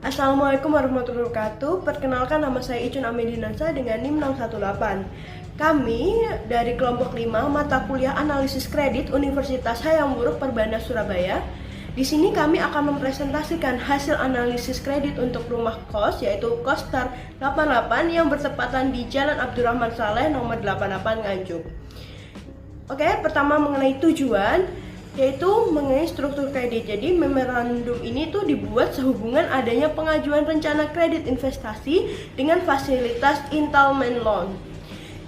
Assalamualaikum warahmatullahi wabarakatuh. Perkenalkan, nama saya Icun Amedinasa dengan NIM 618. Kami dari kelompok 5 mata kuliah Analisis Kredit Universitas Hayam Wuruk Perbana Surabaya. Di sini kami akan mempresentasikan hasil analisis kredit untuk rumah kos, yaitu Kostar 88 yang bertepatan di Jalan Abdurrahman Saleh nomor 88 Nganjuk. Oke, pertama mengenai tujuan, yaitu mengenai struktur kredit. Jadi memorandum ini tuh dibuat sehubungan adanya pengajuan rencana kredit investasi dengan fasilitas installment loan.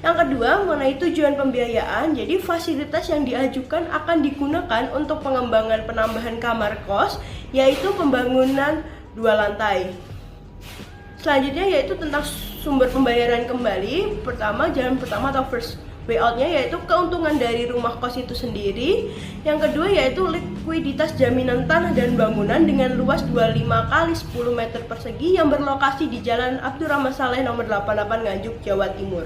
Yang kedua, mengenai tujuan pembiayaan. Jadi fasilitas yang diajukan akan digunakan untuk pengembangan penambahan kamar kos, yaitu pembangunan 2 lantai. Selanjutnya yaitu tentang sumber pembayaran kembali. Jalan pertama atau first payout-nya yaitu keuntungan dari rumah kos itu sendiri. Yang kedua yaitu likuiditas jaminan tanah dan bangunan dengan luas 25 kali 10 meter persegi yang berlokasi di Jalan Abdurrahman Saleh nomor 88 Nganjuk, Jawa Timur.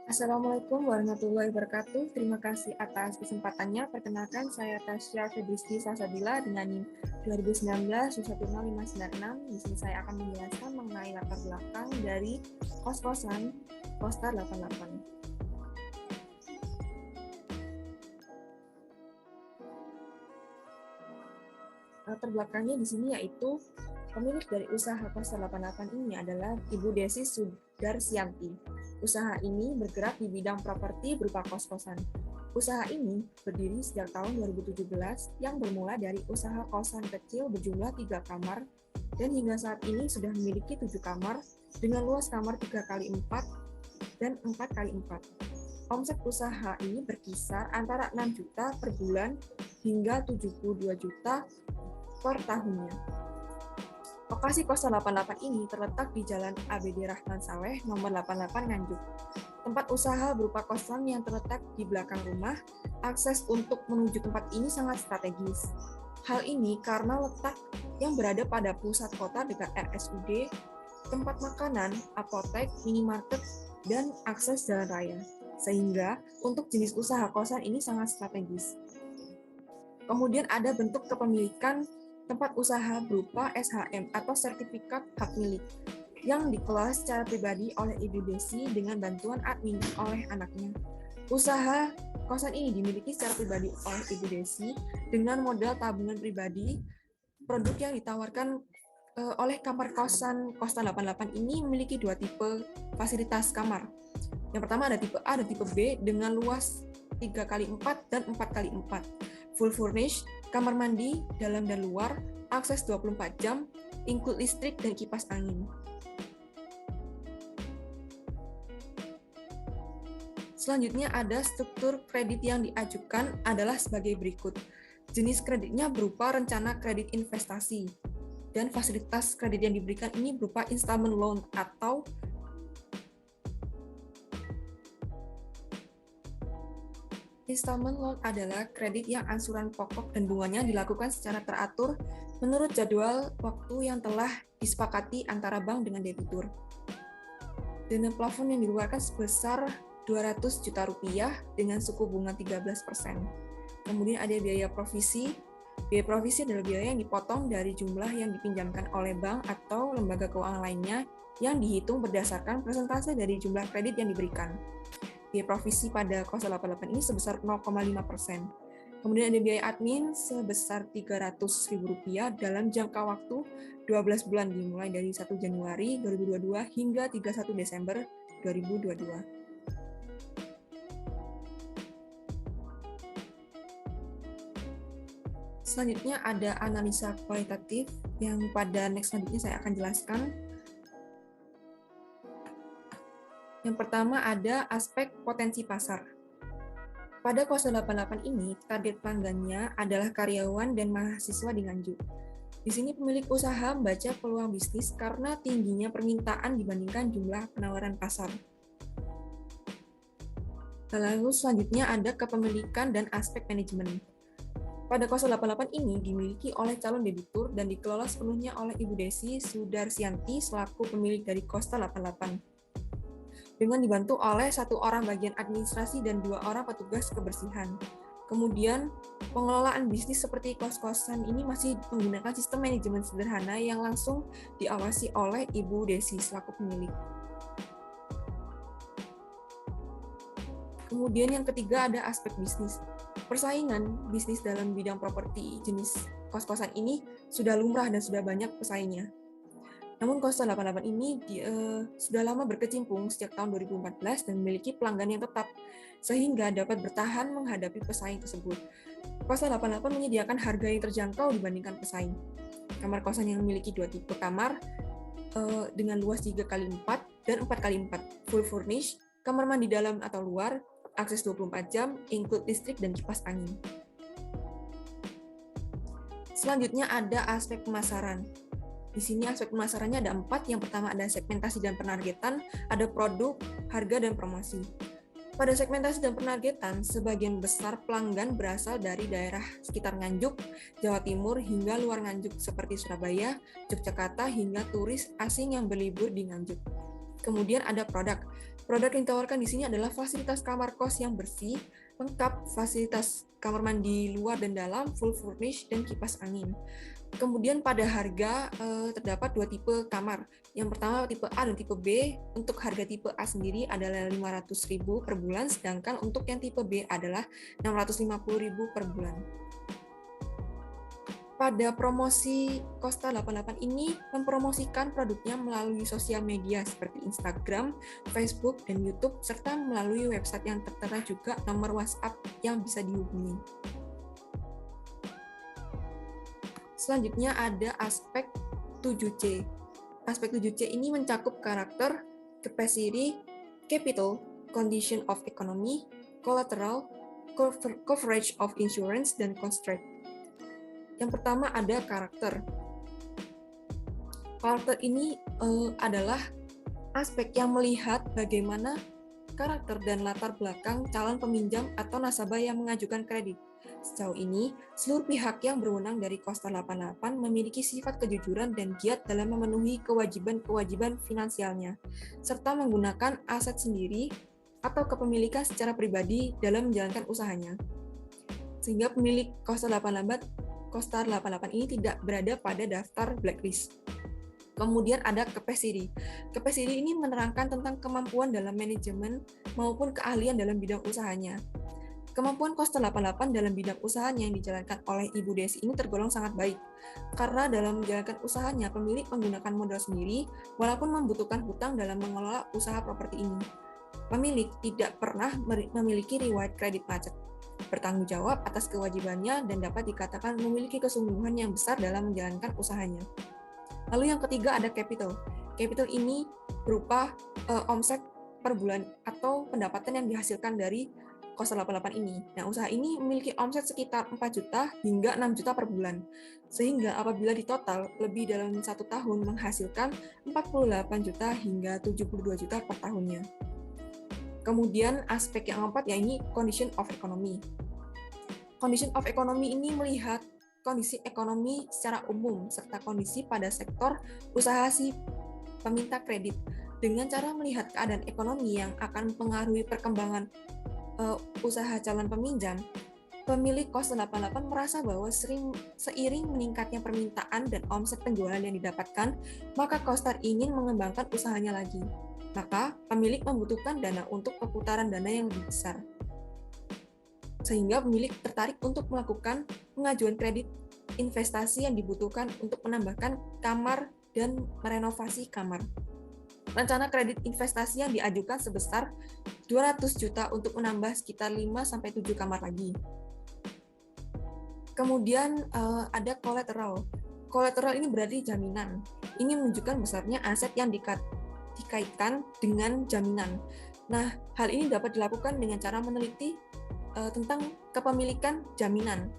Assalamualaikum warahmatullahi wabarakatuh. Terima kasih atas kesempatannya. Perkenalkan, saya Tasya Febristi Salsabila dengan NIM 2019-10596. Di sini saya akan menjelaskan mengenai latar belakang dari kos-kosan Kostar 88. Latar belakangnya di sini yaitu pemilik dari usaha Kostar 88 ini adalah Ibu Desi Sudarsianti. Usaha ini bergerak di bidang properti berupa kos-kosan. Usaha ini berdiri sejak tahun 2017 yang bermula dari usaha kosan kecil berjumlah 3 kamar dan hingga saat ini sudah memiliki 7 kamar dengan luas kamar 3x4 dan 4x4. Omset usaha ini berkisar antara 6 juta per bulan hingga 72 juta per tahunnya. Lokasi Kostar 88 ini terletak di Jalan ABD Rahman Saleh nomor 88 Nganjuk. Tempat usaha berupa kosan yang terletak di belakang rumah. Akses untuk menuju tempat ini sangat strategis. Hal ini karena letak yang berada pada pusat kota dekat RSUD, tempat makanan, apotek, minimarket, dan akses jalan raya. Sehingga untuk jenis usaha kosan ini sangat strategis. Kemudian ada bentuk kepemilikan tempat usaha berupa SHM atau sertifikat hak milik yang dikelola secara pribadi oleh Ibu Desi dengan bantuan admin oleh anaknya. Usaha kosan ini dimiliki secara pribadi oleh Ibu Desi dengan modal tabungan pribadi. Produk yang ditawarkan oleh kamar kosan Kostar 88 ini memiliki 2 tipe fasilitas kamar. Yang pertama ada tipe A dan tipe B dengan luas 3x4 dan 4x4. Full furnished, kamar mandi, dalam dan luar, akses 24 jam, include listrik dan kipas angin. Selanjutnya ada struktur kredit yang diajukan adalah sebagai berikut. Jenis kreditnya berupa rencana kredit investasi, dan fasilitas kredit yang diberikan ini berupa installment loan atau installment loan adalah kredit yang angsuran pokok dan bunganya dilakukan secara teratur menurut jadwal waktu yang telah disepakati antara bank dengan debitur. Dana plafon yang dikeluarkan sebesar 200 juta rupiah dengan suku bunga 13%. Kemudian ada biaya provisi. Biaya provisi adalah biaya yang dipotong dari jumlah yang dipinjamkan oleh bank atau lembaga keuangan lainnya yang dihitung berdasarkan persentase dari jumlah kredit yang diberikan. Biaya provisi pada Kostar 88 ini sebesar 0,5%. Kemudian ada biaya admin sebesar Rp300.000 dalam jangka waktu 12 bulan dimulai dari 1 Januari 2022 hingga 31 Desember 2022. Selanjutnya ada analisa kualitatif yang pada next selanjutnya saya akan jelaskan. Yang pertama ada aspek potensi pasar. Pada Kostar 88 ini, target pelanggannya adalah karyawan dan mahasiswa di Nganjuk. Di sini pemilik usaha membaca peluang bisnis karena tingginya permintaan dibandingkan jumlah penawaran pasar. Lalu selanjutnya ada kepemilikan dan aspek manajemen. Pada Kostar 88 ini dimiliki oleh calon debitur dan dikelola sepenuhnya oleh Ibu Desi Sudarsianti selaku pemilik dari Kostar 88. dengan dibantu oleh 1 orang bagian administrasi dan 2 orang petugas kebersihan. Kemudian pengelolaan bisnis seperti kos-kosan ini masih menggunakan sistem manajemen sederhana yang langsung diawasi oleh Ibu Desi selaku pemilik. Kemudian yang ketiga ada aspek bisnis. Persaingan bisnis dalam bidang properti jenis kos-kosan ini sudah lumrah dan sudah banyak pesaingnya. Namun Kosta 88 ini sudah lama berkecimpung sejak tahun 2014 dan memiliki pelanggan yang tetap, sehingga dapat bertahan menghadapi pesaing tersebut. Kosta 88 menyediakan harga yang terjangkau dibandingkan pesaing. Kamar kosan yang memiliki 2 tipe kamar dengan luas 3x4 dan 4x4, full furnished, kamar mandi dalam atau luar, akses 24 jam, include listrik dan kipas angin. Selanjutnya ada aspek pemasaran. Di sini aspek pemasarannya ada 4. Yang pertama ada segmentasi dan penargetan, ada produk, harga, dan promosi. Pada segmentasi dan penargetan, sebagian besar pelanggan berasal dari daerah sekitar Nganjuk, Jawa Timur, hingga luar Nganjuk seperti Surabaya, Yogyakarta, hingga turis asing yang berlibur di Nganjuk. Kemudian ada produk. Produk yang ditawarkan di sini adalah fasilitas kamar kos yang bersih, lengkap, fasilitas kamar mandi luar dan dalam, full furnished, dan kipas angin. Kemudian pada harga terdapat 2 tipe kamar. Yang pertama tipe A dan tipe B. Untuk harga tipe A sendiri adalah 500.000 per bulan, sedangkan untuk yang tipe B adalah 650.000 per bulan. Pada promosi Kosta 88 ini mempromosikan produknya melalui sosial media seperti Instagram, Facebook, dan YouTube, serta melalui website yang tertera juga nomor WhatsApp yang bisa dihubungi. Selanjutnya ada aspek 7C. Aspek 7C ini mencakup karakter, capacity, capital, condition of economy, collateral, coverage of insurance, dan constraint. Yang pertama ada karakter. Karakter ini adalah aspek yang melihat bagaimana karakter dan latar belakang calon peminjam atau nasabah yang mengajukan kredit. Sejauh ini, seluruh pihak yang berwenang dari Kosta 88 memiliki sifat kejujuran dan giat dalam memenuhi kewajiban-kewajiban finansialnya, serta menggunakan aset sendiri atau kepemilikan secara pribadi dalam menjalankan usahanya. Sehingga pemilik Kosta 88 ini tidak berada pada daftar blacklist. Kemudian ada capacity. Capacity ini menerangkan tentang kemampuan dalam manajemen maupun keahlian dalam bidang usahanya. Kemampuan Kosta 88 dalam bidang usahanya yang dijalankan oleh Ibu Desi ini tergolong sangat baik. Karena dalam menjalankan usahanya, pemilik menggunakan modal sendiri walaupun membutuhkan hutang dalam mengelola usaha properti ini. Pemilik tidak pernah memiliki riwayat kredit macet, bertanggung jawab atas kewajibannya, dan dapat dikatakan memiliki kesungguhan yang besar dalam menjalankan usahanya. Lalu yang ketiga ada capital. Capital ini berupa omset per bulan atau pendapatan yang dihasilkan dari Kosta 88 ini. Nah, usaha ini memiliki omset sekitar 4 juta hingga 6 juta per bulan. Sehingga apabila ditotal, lebih dalam 1 tahun menghasilkan 48 juta hingga 72 juta per tahunnya. Kemudian aspek yang keempat yaitu condition of economy. Condition of economy ini melihat kondisi ekonomi secara umum serta kondisi pada sektor usaha si peminta kredit dengan cara melihat keadaan ekonomi yang akan mempengaruhi perkembangan usaha calon peminjam. Pemilik Kosta 88 merasa bahwa seiring meningkatnya permintaan dan omset penjualan yang didapatkan, maka Kosta ingin mengembangkan usahanya lagi. Maka pemilik membutuhkan dana untuk perputaran dana yang lebih besar. Sehingga pemilik tertarik untuk melakukan pengajuan kredit investasi yang dibutuhkan untuk menambahkan kamar dan merenovasi kamar. Rencana kredit investasi yang diajukan sebesar 200 juta untuk menambah sekitar 5-7 kamar lagi. Kemudian ada collateral. Collateral ini berarti jaminan. Ini menunjukkan besarnya aset yang dikaitkan dengan jaminan. Nah, hal ini dapat dilakukan dengan cara meneliti tentang kepemilikan jaminan,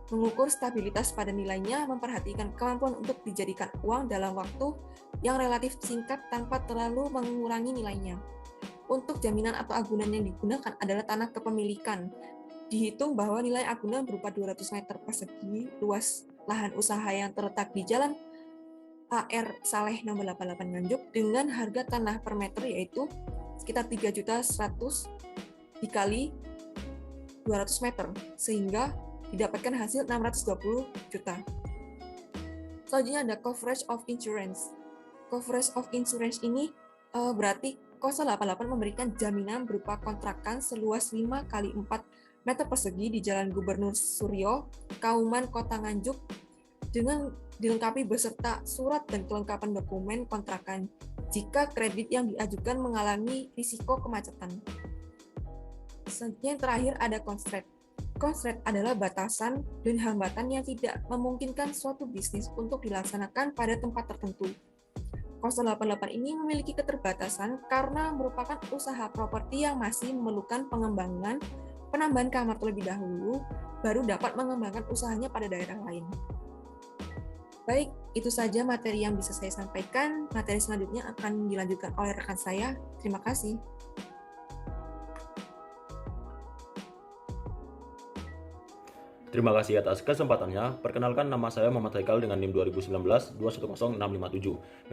mengukur stabilitas pada nilainya, memperhatikan kemampuan untuk dijadikan uang dalam waktu yang relatif singkat tanpa terlalu mengurangi nilainya. Untuk jaminan atau agunan yang digunakan adalah tanah kepemilikan. Dihitung bahwa nilai agunan berupa 200 meter persegi luas lahan usaha yang terletak di Jalan AR Saleh nomor 88 Nganjuk dengan harga tanah per meter yaitu sekitar 3.100.000 dikali 200 meter, sehingga didapatkan hasil 620 juta. Selanjutnya ada coverage of insurance. Coverage of insurance ini berarti Kosta 88 memberikan jaminan berupa kontrakan seluas 5 kali 4 meter persegi di Jalan Gubernur Suryo, Kauman, Kota Nganjuk, dengan dilengkapi beserta surat dan kelengkapan dokumen kontrakan jika kredit yang diajukan mengalami risiko kemacetan. Selanjutnya yang terakhir ada constraint. Constraint adalah batasan dan hambatan yang tidak memungkinkan suatu bisnis untuk dilaksanakan pada tempat tertentu. Kosta 88 ini memiliki keterbatasan karena merupakan usaha properti yang masih memerlukan pengembangan, penambahan kamar terlebih dahulu, baru dapat mengembangkan usahanya pada daerah lain. Baik, itu saja materi yang bisa saya sampaikan. Materi selanjutnya akan dilanjutkan oleh rekan saya. Terima kasih. Terima kasih atas kesempatannya. Perkenalkan, nama saya Muhammad Haikal dengan NIM 2019-210657.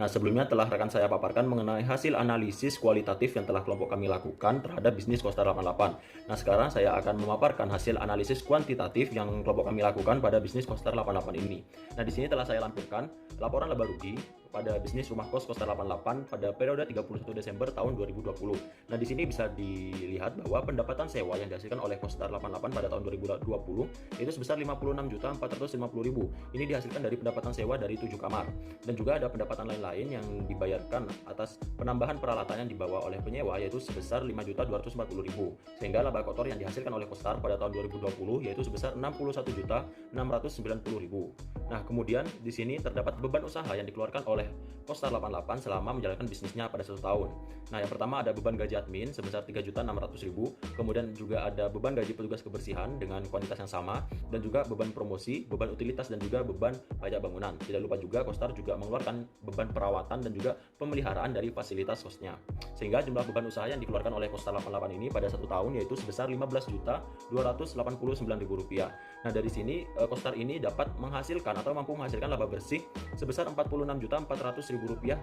Nah, sebelumnya telah rekan saya paparkan mengenai hasil analisis kualitatif yang telah kelompok kami lakukan terhadap bisnis Kosta 88. Nah, sekarang saya akan memaparkan hasil analisis kuantitatif yang kelompok kami lakukan pada bisnis Kosta 88 ini. Nah, di sini telah saya lampirkan laporan laba rugi pada bisnis rumah kos Kosta 88 pada periode 31 Desember tahun 2020. Nah, di sini bisa dilihat bahwa pendapatan sewa yang dihasilkan oleh Kosta 88 pada tahun 2020 itu sebesar 56.450.000. Ini dihasilkan dari pendapatan sewa dari 7 kamar. Dan juga ada pendapatan lain-lain yang dibayarkan atas penambahan peralatan yang dibawa oleh penyewa yaitu sebesar 5.240.000. Sehingga laba kotor yang dihasilkan oleh Kostar pada tahun 2020 yaitu sebesar 61.690.000. Nah, kemudian di sini terdapat beban usaha yang dikeluarkan oleh Kostar 88 selama menjalankan bisnisnya pada 1 tahun. Nah, yang pertama ada beban gaji admin sebesar 3.600.000, kemudian juga ada beban gaji petugas kebersihan dengan kuantitas yang sama, dan juga beban promosi, beban utilitas, dan juga beban pajak bangunan. Tidak lupa juga Kostar juga mengeluarkan beban perawatan dan juga pemeliharaan dari fasilitas kosnya. Sehingga jumlah beban usaha yang dikeluarkan oleh Kostar 88 ini pada 1 tahun yaitu sebesar Rp15.289.000. Nah, dari sini Kostar ini dapat menghasilkan atau mampu menghasilkan laba bersih sebesar Rp46.400.000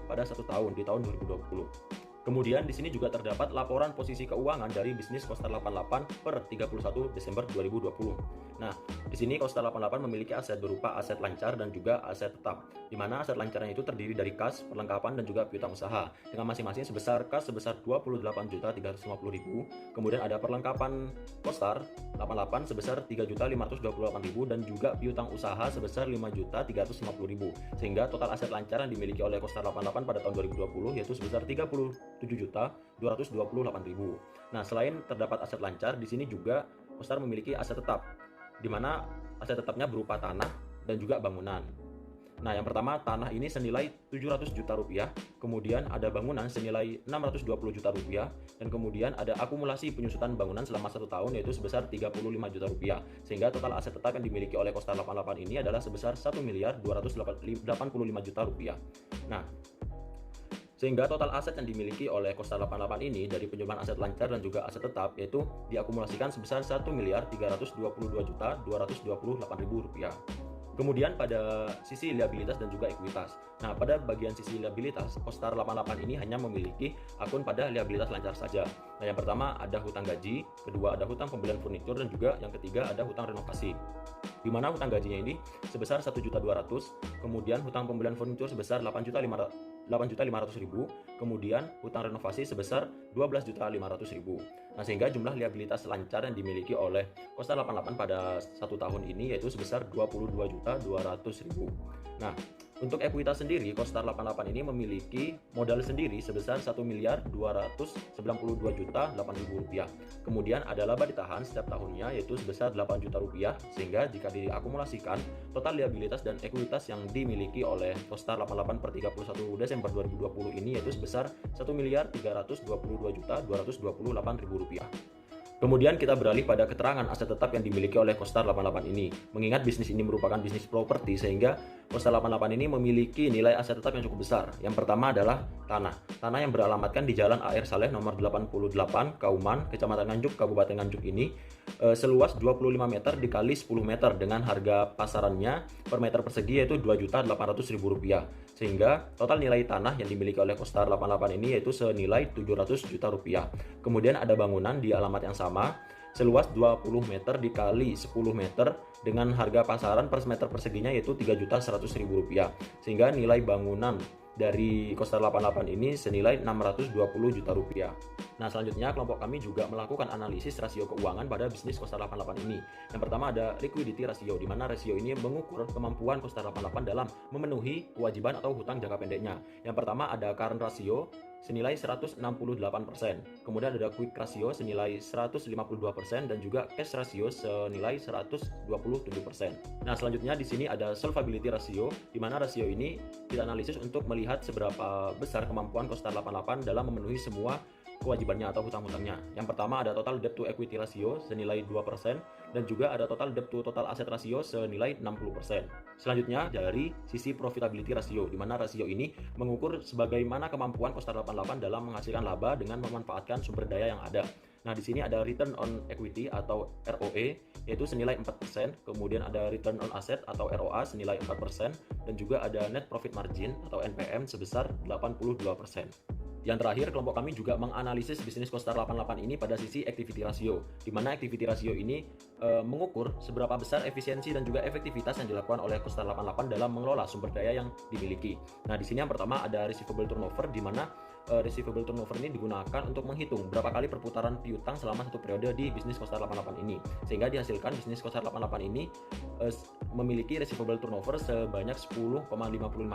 pada 1 tahun di tahun 2020. Kemudian di sini juga terdapat laporan posisi keuangan dari bisnis Kostar 88 per 31 Desember 2020. Nah, di sini Kostar 88 memiliki aset berupa aset lancar dan juga aset tetap, di mana aset lancarnya itu terdiri dari kas, perlengkapan, dan juga piutang usaha, dengan masing-masing sebesar kas sebesar Rp28.350.000, kemudian ada perlengkapan Kostar 88 sebesar Rp3.528.000, dan juga piutang usaha sebesar Rp5.350.000, sehingga total aset lancar yang dimiliki oleh Kostar 88 pada tahun 2020 yaitu sebesar Rp37.228.000. Nah, selain terdapat aset lancar, di sini juga Kostar memiliki aset tetap, di mana aset tetapnya berupa tanah dan juga bangunan. Nah, yang pertama, tanah ini senilai Rp700 juta, kemudian ada bangunan senilai Rp620 juta, dan kemudian ada akumulasi penyusutan bangunan selama 1 tahun yaitu sebesar Rp35 juta, sehingga total aset tetap yang dimiliki oleh Kostar 88 ini adalah sebesar Rp1.285 juta. Nah, sehingga total aset yang dimiliki oleh Kostar 88 ini dari penjualan aset lancar dan juga aset tetap yaitu diakumulasikan sebesar Rp1.322.228.000. Kemudian pada sisi liabilitas dan juga ekuitas. Nah, pada bagian sisi liabilitas, Kostar 88 ini hanya memiliki akun pada liabilitas lancar saja. Nah, yang pertama ada hutang gaji, kedua ada hutang pembelian furnitur, dan juga yang ketiga ada hutang renovasi. Di mana hutang gajinya ini sebesar Rp1.200.000, kemudian hutang pembelian furnitur sebesar Rp8.500.000, kemudian hutang renovasi sebesar Rp12.500.000. Nah, sehingga jumlah liabilitas lancar yang dimiliki oleh Kostar 88 pada 1 tahun ini yaitu sebesar Rp22.200.000. Nah, untuk ekuitas sendiri, Kostar 88 ini memiliki modal sendiri sebesar Rp1.292.008.000. Kemudian ada laba ditahan setiap tahunnya yaitu sebesar Rp8 juta, sehingga jika diakumulasikan total liabilitas dan ekuitas yang dimiliki oleh Kostar 88 per 31 Desember 2020 ini yaitu sebesar Rp1.322.228.000. Kemudian kita beralih pada keterangan aset tetap yang dimiliki oleh Kostar 88 ini. Mengingat bisnis ini merupakan bisnis properti, sehingga Kostar 88 ini memiliki nilai aset tetap yang cukup besar. Yang pertama adalah tanah. Tanah yang beralamatkan di Jalan A.R. Saleh nomor 88, Kauman, Kecamatan Nganjuk, Kabupaten Nganjuk ini seluas 25 meter dikali 10 meter dengan harga pasarannya per meter persegi yaitu Rp2.800.000. Sehingga total nilai tanah yang dimiliki oleh Kostar 88 ini yaitu senilai 700 juta rupiah. Kemudian ada bangunan di alamat yang sama seluas 20 meter dikali 10 meter dengan harga pasaran per meter perseginya yaitu Rp3.100.000. Sehingga nilai bangunan dari Kostar 88 ini senilai 620 juta rupiah. Nah, selanjutnya kelompok kami juga melakukan analisis rasio keuangan pada bisnis Kostar 88 ini. Yang pertama ada liquidity ratio, di mana rasio ini mengukur kemampuan Kostar 88 dalam memenuhi kewajiban atau hutang jangka pendeknya. Yang pertama ada current ratio senilai 168%. Kemudian ada quick ratio senilai 152% dan juga cash ratio senilai 127%. Nah, selanjutnya di sini ada solvability ratio, di mana rasio ini kita analisis untuk melihat seberapa besar kemampuan Kostar 88 dalam memenuhi semua kewajibannya atau hutang-hutangnya. Yang pertama ada total debt to equity ratio senilai 2% dan juga ada total debt to total asset ratio senilai 60%. Selanjutnya dari sisi profitability ratio, di mana rasio ini mengukur sebagaimana kemampuan Kostar 88 dalam menghasilkan laba dengan memanfaatkan sumber daya yang ada. Nah, di sini ada return on equity atau ROE yaitu senilai 4%, kemudian ada return on asset atau ROA senilai 4% dan juga ada net profit margin atau NPM sebesar 82%. Yang terakhir, kelompok kami juga menganalisis bisnis Kostar 88 ini pada sisi activity ratio, di mana activity ratio ini mengukur seberapa besar efisiensi dan juga efektivitas yang dilakukan oleh Kostar 88 dalam mengelola sumber daya yang dimiliki. Nah, di sini yang pertama ada receivable turnover, di mana receivable turnover ini digunakan untuk menghitung berapa kali perputaran piutang selama satu periode di bisnis Kostar 88 ini, sehingga dihasilkan bisnis Kostar 88 ini memiliki receivable turnover sebanyak 10,55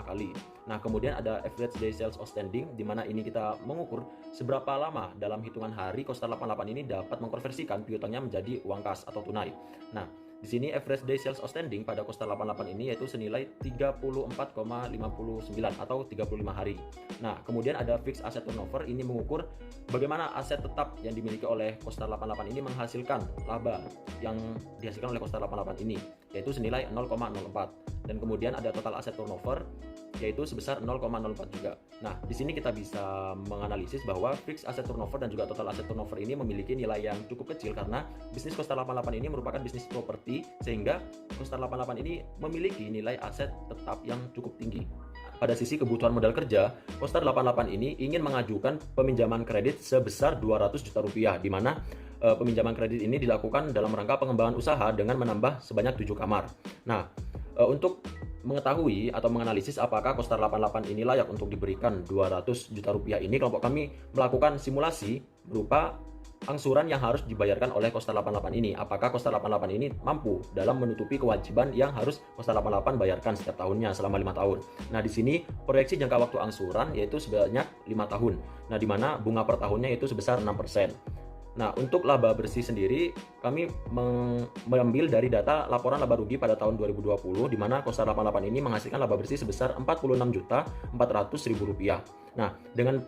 kali. Nah, kemudian ada average day sales outstanding, di mana ini kita mengukur seberapa lama dalam hitungan hari Kostar 88 ini dapat mengkonversikan piutangnya menjadi uang kas atau tunai. Nah, di sini average day sales outstanding pada Kostar 88 ini yaitu senilai 34,59 atau 35 hari. Nah, kemudian ada fixed asset turnover, ini mengukur bagaimana aset tetap yang dimiliki oleh Kostar 88 ini menghasilkan laba yang dihasilkan oleh Kostar 88 ini yaitu senilai 0,04. Dan kemudian ada total asset turnover yaitu sebesar 0,04 juga. Nah, di sini kita bisa menganalisis bahwa fixed asset turnover dan juga total asset turnover ini memiliki nilai yang cukup kecil karena bisnis Kostar 88 ini merupakan bisnis properti, sehingga Kostar 88 ini memiliki nilai aset tetap yang cukup tinggi. Pada sisi kebutuhan modal kerja, Kostar 88 ini ingin mengajukan peminjaman kredit sebesar 200 juta rupiah, di mana peminjaman kredit ini dilakukan dalam rangka pengembangan usaha dengan menambah sebanyak 7 kamar. Nah, untuk mengetahui atau menganalisis apakah Kostar 88 ini layak untuk diberikan 200 juta rupiah ini, kelompok kami melakukan simulasi berupa angsuran yang harus dibayarkan oleh Kostar 88 ini. Apakah Kostar 88 ini mampu dalam menutupi kewajiban yang harus Kostar 88 bayarkan setiap tahunnya selama 5 tahun. Nah, di sini proyeksi jangka waktu angsuran yaitu sebanyak 5 tahun. Nah, di mana bunga per tahunnya itu sebesar 6%. Nah, untuk laba bersih sendiri, kami mengambil dari data laporan laba rugi pada tahun 2020, di mana Kostar 88 ini menghasilkan laba bersih sebesar Rp46.400.000. Nah, dengan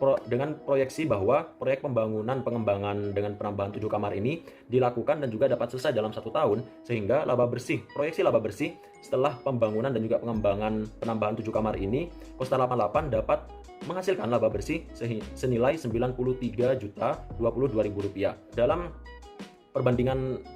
proyeksi bahwa proyek pengembangan dengan penambahan 7 kamar ini dilakukan dan juga dapat selesai dalam 1 tahun, sehingga proyeksi laba bersih setelah pembangunan dan juga penambahan 7 kamar ini, Kostar 88 dapat menghasilkan laba bersih senilai Rp93.022.000. Dalam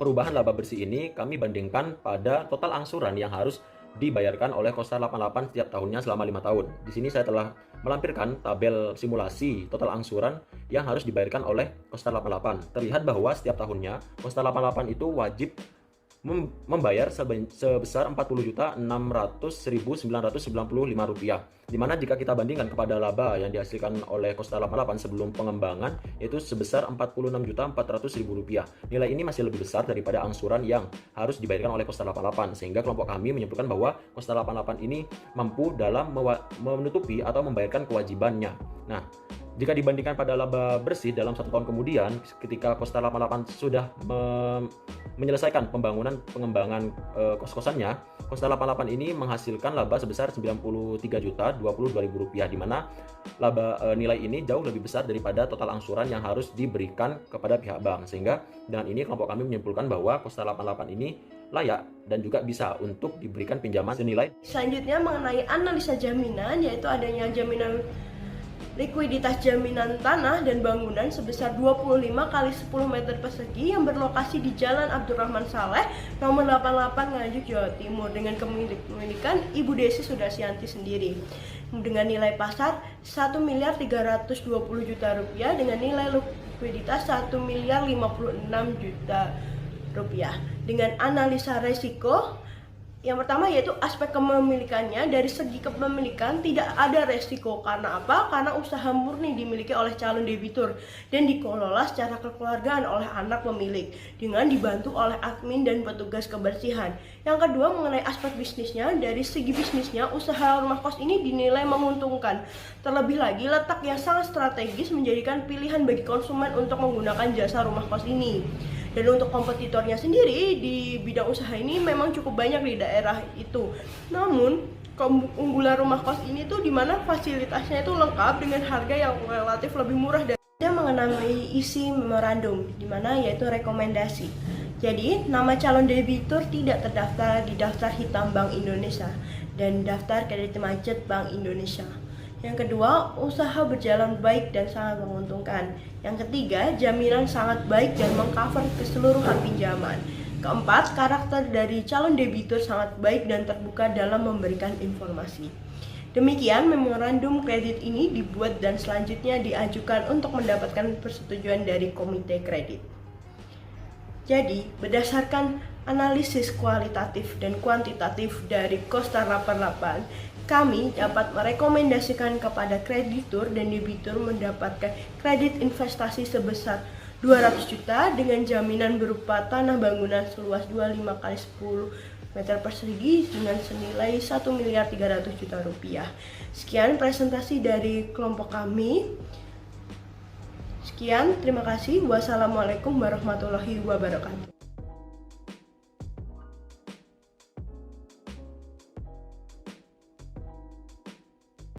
perubahan laba bersih ini, kami bandingkan pada total angsuran yang harus dibayarkan oleh Kostar 88 setiap tahunnya selama 5 tahun. Di sini saya telah melampirkan tabel simulasi total angsuran yang harus dibayarkan oleh Kostar 88. Terlihat bahwa setiap tahunnya Kostar 88 itu wajib membayar sebesar Rp40.600.995, di mana jika kita bandingkan kepada laba yang dihasilkan oleh Kostar 88 sebelum pengembangan yaitu sebesar Rp46.400.000. Nilai ini masih lebih besar daripada angsuran yang harus dibayarkan oleh Kostar 88, sehingga kelompok kami menyimpulkan bahwa Kostar 88 ini mampu dalam menutupi atau membayarkan kewajibannya. Nah, jika dibandingkan pada laba bersih dalam 1 tahun kemudian, ketika Kostar 88 sudah menyelesaikan pengembangan kos-kosannya, Kostar 88 ini menghasilkan laba sebesar Rp93.022.000, di mana nilai ini jauh lebih besar daripada total angsuran yang harus diberikan kepada pihak bank. Sehingga dengan ini kelompok kami menyimpulkan bahwa Kostar 88 ini layak dan juga bisa untuk diberikan pinjaman senilai. Selanjutnya mengenai analisa jaminan, yaitu adanya jaminan likuiditas jaminan tanah dan bangunan sebesar 25 kali 10 meter persegi yang berlokasi di Jalan Abdurrahman Saleh, nomor 88 Nganjuk, Jawa Timur dengan kepemilikan Ibu Desi Sudarsianti sendiri. Dengan nilai pasar 1.320 miliar rupiah dengan nilai likuiditas 1.056 miliar rupiah. Dengan analisa resiko yang pertama yaitu aspek kepemilikannya. Dari segi kepemilikan tidak ada resiko. Karena apa? Karena usaha murni dimiliki oleh calon debitur dan dikelola secara kekeluargaan oleh anak pemilik dengan dibantu oleh admin dan petugas kebersihan. Yang kedua mengenai aspek bisnisnya. Dari segi bisnisnya usaha rumah kos ini dinilai menguntungkan. Terlebih lagi letak yang sangat strategis menjadikan pilihan bagi konsumen untuk menggunakan jasa rumah kos ini. Dan untuk kompetitornya sendiri di bidang usaha ini memang cukup banyak di daerah itu. Namun keunggulan rumah kos ini tuh dimana fasilitasnya itu lengkap dengan harga yang relatif lebih murah. Dan mengenai isi memorandum dimana yaitu rekomendasi. Jadi nama calon debitur tidak terdaftar di daftar hitam Bank Indonesia dan daftar kredit macet Bank Indonesia. Yang kedua, usaha berjalan baik dan sangat menguntungkan. Yang ketiga, jaminan sangat baik dan mengcover keseluruhan pinjaman. Keempat, karakter dari calon debitur sangat baik dan terbuka dalam memberikan informasi. Demikian memorandum kredit ini dibuat dan selanjutnya diajukan untuk mendapatkan persetujuan dari komite kredit. Jadi, berdasarkan analisis kualitatif dan kuantitatif dari Kostar 88, kami dapat merekomendasikan kepada kreditur dan debitur mendapatkan kredit investasi sebesar 200 juta dengan jaminan berupa tanah bangunan seluas 25 kali 10 meter persegi dengan senilai 1.300 miliar rupiah. Sekian presentasi dari kelompok kami. Sekian, terima kasih. Wassalamualaikum warahmatullahi wabarakatuh.